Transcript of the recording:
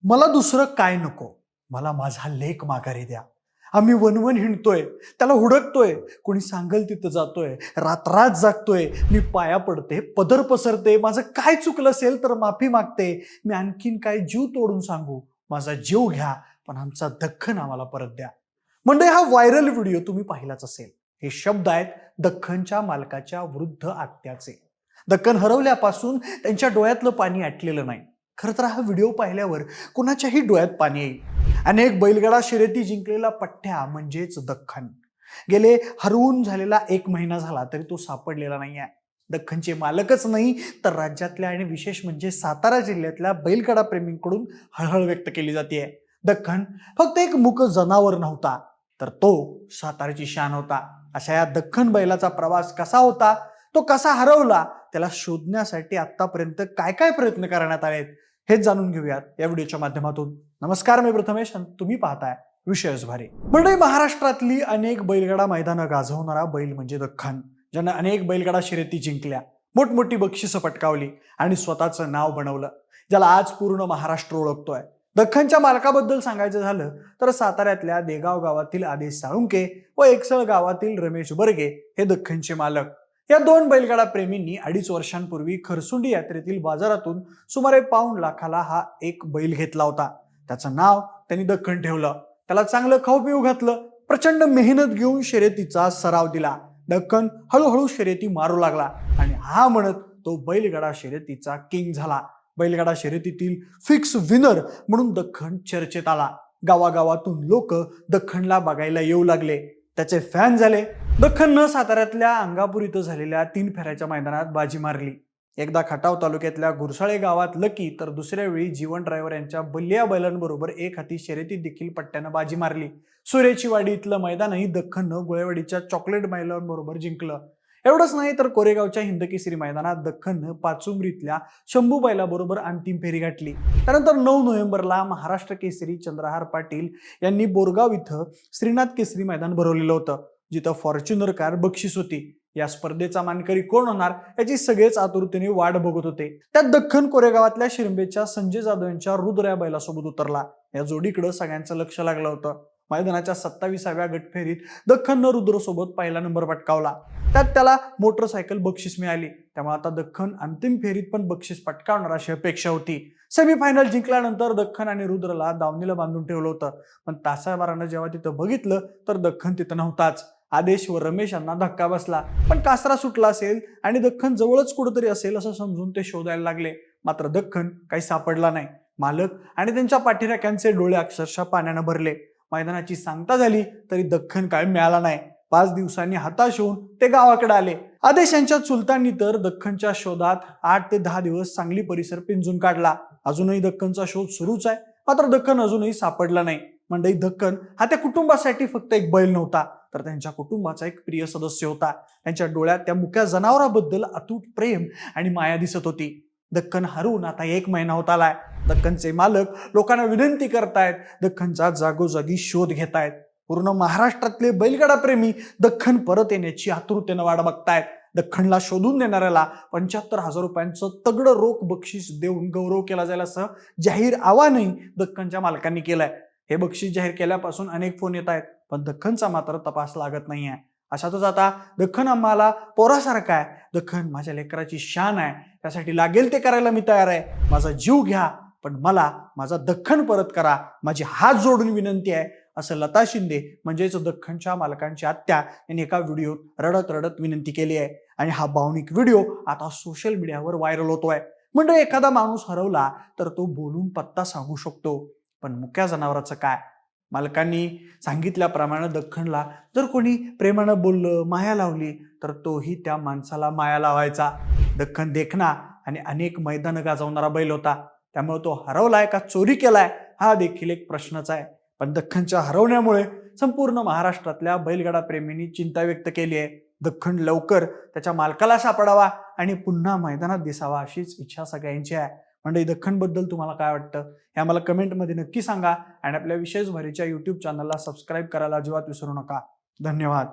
मला दुसरं काय नको, मला माझा लेक माघारी द्या. आम्ही वनवन हिंडतोय, त्याला हुडकतोय, कोणी सांगल तिथं जातोय, रात्रात जागतोय, मी पाया पडते, पदर पसरते, माझं काय चुकलं असेल तर माफी मागते. मी आणखीन काय जीव तोडून सांगू, माझा जीव घ्या पण आमचा दख्खन आम्हाला परत द्या. म्हणजे हा व्हायरल व्हिडिओ तुम्ही पाहिलाच असेल. हे शब्द आहेत दख्खनच्या मालकाच्या वृद्ध आत्याचे. दख्खन हरवल्यापासून त्यांच्या डोळ्यातलं पाणी आटलेलं नाही. खरं तर हा व्हिडिओ पाहिल्यावर कुणाच्याही डोळ्यात पाणी येईल. अनेक बैलगाडा शर्यती जिंकलेला पठ्ठ्या म्हणजेच दख्खन गेले हरवून झालेला 1 महिना झाला तरी तो सापडलेला नाही आहे. दख्खनचे मालकच नाही तर राज्यातल्या आणि विशेष म्हणजे सातारा जिल्ह्यातल्या बैलगाडा प्रेमींकडून हळहळ व्यक्त केली जाते. दख्खन फक्त एक मूक जनावर नव्हता तर तो साताराची शान होता. अशा या दख्खन बैलाचा प्रवास कसा होता, तो कसा हरवला, त्याला शोधण्यासाठी आतापर्यंत काय काय प्रयत्न करण्यात आलेत हेच जाणून घेऊयात या व्हिडिओच्या माध्यमातून. नमस्कार, मी प्रथमेश आणि तुम्ही पाहताय विषयच भारी. म्हणजे महाराष्ट्रातली अनेक बैलगाडा मैदानं गाजवणारा बैल म्हणजे दख्खन, ज्यानं अनेक बैलगाडा शर्यती जिंकल्या, मोठमोठी बक्षिसं पटकावली आणि स्वतःचं नाव बनवलं, ज्याला आज पूर्ण महाराष्ट्र ओळखतोय. दख्खनच्या मालकाबद्दल सांगायचं झालं तर साताऱ्यातल्या देगाव गावातील आदेश साळुंके व एकसळ गावातील रमेश बर्गे हे दख्खनचे मालक. या 2 बैलगाडा प्रेमींनी 2.5 वर्षांपूर्वी खरसुंडी यात्रेतील बाजारातून सुमारे पाऊण लाखाला हा एक बैल घेतला होता. त्याचं नाव त्यांनी दख्खन ठेवलं. त्याला चांगलं खाऊ पिऊ घातलं, प्रचंड मेहनत घेऊन शर्यतीचा सराव दिला. दख्खन हळूहळू शर्यती मारू लागला आणि हा म्हणत तो बैलगाडा शर्यतीचा किंग झाला. बैलगाडा शर्यतीतील फिक्स विनर म्हणून दख्खन चर्चेत आला. गावागावातून लोक दख्खनला बघायला येऊ लागले, त्याचे फॅन झाले. दख्खननं साताऱ्यातल्या अंगापूर इथं झालेल्या 3 फेऱ्याच्या मैदानात बाजी मारली. एकदा खटाव तालुक्यातल्या गुरसाळे गावात लकी तर दुसऱ्या वेळी जीवन ड्रायव्हर यांच्या बल्लिया बैलांबरोबर एक हाती शर्यतीत देखील पट्ट्यानं बाजी मारली. सूर्याची वाडी इथलं मैदानही दख्खननं गोळेवाडीच्या चॉकलेट बैलांबरोबर जिंकलं. एवढंच नाही तर कोरेगावच्या हिंदकेसरी मैदानात दख्खननं पाचुंबरीतल्या शंभू बैलाबरोबर अंतिम फेरी गाठली. त्यानंतर 9 नोव्हेंबरला महाराष्ट्र केसरी चंद्रहार पाटील यांनी बोरगाव इथं श्रीनाथ केसरी मैदान भरवलेलं होतं, जिथं फॉर्च्युनर कार बक्षीस होती. या स्पर्धेचा मानकरी कोण होणार याची सगळेच आतुरतेने वाट बघत होते. त्यात दख्खन कोरेगावातल्या शिरंबेच्या संजय जाधव यांच्या रुद्र या बैलासोबत उतरला. या जोडीकडे सगळ्यांचं लक्ष लागलं होतं. मैदानाच्या 27व्या गटफेरीत दख्खननं रुद्रसोबत पहिला नंबर पटकावला. त्यात त्याला मोटरसायकल बक्षीस मिळाली. त्यामुळे आता दख्खन अंतिम फेरीत पण बक्षीस पटकावणार अशी अपेक्षा होती. सेमीफायनल जिंकल्यानंतर दख्खन आणि रुद्रला दावणीला बांधून ठेवलं होतं, पण तासाभरानं जेव्हा तिथं बघितलं तर दख्खन तिथं नव्हताच. आदेश व रमेश यांना धक्का बसला, पण कासरा सुटला असेल आणि दख्खन जवळच कुठेतरी असेल असं समजून ते शोधायला लागले. मात्र दख्खन काही सापडला नाही. मालक आणि त्यांच्या पाठीराख्यांचे डोळे अक्षरशः पाण्यानं भरले. मैदानाची सांगता झाली तरी दख्खन काय मिळाला नाही. 5 दिवसांनी हताश होऊन ते गावाकडे आले. आदेश यांच्या चुलतांनी तर दख्खनच्या शोधात 8 ते 10 दिवस सांगली परिसर पिंजून काढला. अजूनही दख्खनचा शोध सुरूच आहे, मात्र दख्खन अजूनही सापडला नाही. मंडळी, दख्खन हा त्या कुटुंबासाठी फक्त एक बैल नव्हता, तर त्यांच्या कुटुंबाचा एक प्रिय सदस्य होता. त्यांच्या डोळ्यात त्या मुक्या जनावराबद्दल अतूट प्रेम आणि माया दिसत होती. दख्खन हरवून आता 1 महिना होत आलाय. दख्खनचे मालक लोकांना विनंती करतायत, दख्खनचा जागोजागी शोध घेतायत. पूर्ण महाराष्ट्रातले बैलगाडा प्रेमी दख्खन परत येण्याची आतुरतेनं वाट बघतायत. दख्खनला शोधून देणाऱ्याला 75,000 रुपयांचं तगडं रोख बक्षीस देऊन गौरव केला जाईल असं जाहीर आवाहनही दख्खनच्या मालकांनी केलंय. हे बक्षीस जाहीर केल्यापासून अनेक फोन येत आहेत, पण दख्खनचा मात्र तपास लागत नाहीये. अशातच आता दख्खन आम्हाला पोरासारखा आहे, दख्खन माझ्या लेकराची शान आहे, त्यासाठी लागेल ते करायला मी तयार आहे, माझा जीव घ्या पण मला माझा दख्खन परत करा, माझी हात जोडून विनंती आहे, असं लता शिंदे म्हणजेच दख्खनच्या मालकांची आत्या यांनी एका व्हिडिओत रडत रडत विनंती केली आहे. आणि हा भावनिक व्हिडिओ आता सोशल मीडियावर व्हायरल होतोय. म्हणजे एखादा माणूस हरवला तर तो बोलून पत्ता सांगू शकतो, पण मुक्या जनावराचं काय? मालकांनी सांगितल्याप्रमाणे दख्खनला जर कोणी प्रेमानं बोललं, माया लावली तर तोही त्या माणसाला माया लावायचा. दख्खन देखणा आणि अनेक मैदानं गाजवणारा बैल होता, त्यामुळे तो हरवलाय का चोरी केलाय हा देखील एक प्रश्नच आहे. पण दख्खनच्या हरवण्यामुळे संपूर्ण महाराष्ट्रातल्या बैलगाडा प्रेमींनी चिंता व्यक्त केली आहे. दख्खन लवकर त्याच्या मालकाला सापडावा आणि पुन्हा मैदानात दिसावा अशीच इच्छा सगळ्यांची आहे. म्हणजे दख्खन बद्दल तुम्हाला काय वाटतं हे आम्हाला कमेंटमध्ये नक्की सांगा आणि आपल्या विशेष भारीच्या YouTube चॅनलला सबस्क्राईब करायला अजिबात विसरू नका. धन्यवाद.